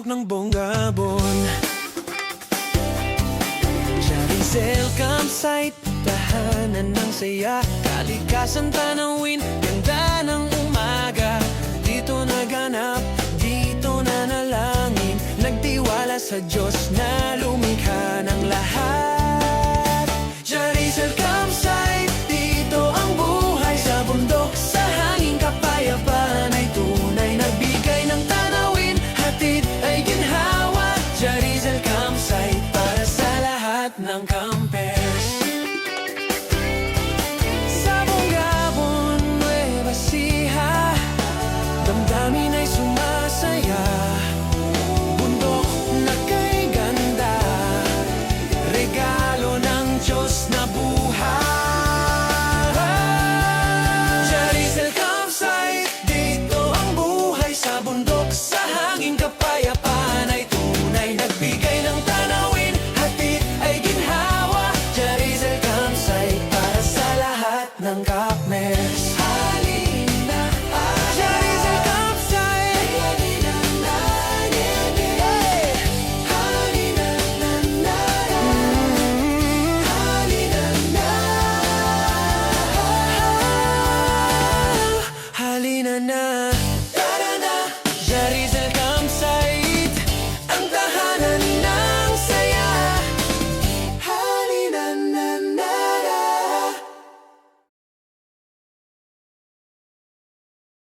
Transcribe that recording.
ng Bongabon. Charisel Campsite, tahanan ng saya, kalikasan tanawin, ganda ng umaga. Dito naganap, dito nanalangin, nagtiwala sa Diyos na lumikha ng lahat. Charisel Campsite, dito ang buhay sa bundok, sa hanging kapayapaan ay tunay, nagbigay ng tanawin, hatid ay ginhawa. Charisel Campsite para sa lahat ng campers. Sa Bongabon, Nueva Ecija, damdamin ay sumasaya, bundok na kay ganda, regalo ng Diyos na buhay. Charisel Campsite, dito ang buhay sa bundok, sa hanging kapayapaan ay tunay, nagbigay ng tanawin, hatid ay ginhawa. Charisel Campsite para sa lahat ng kapmers. Halina, Charisel Campsite, halina na, halina na, halina na, halina na.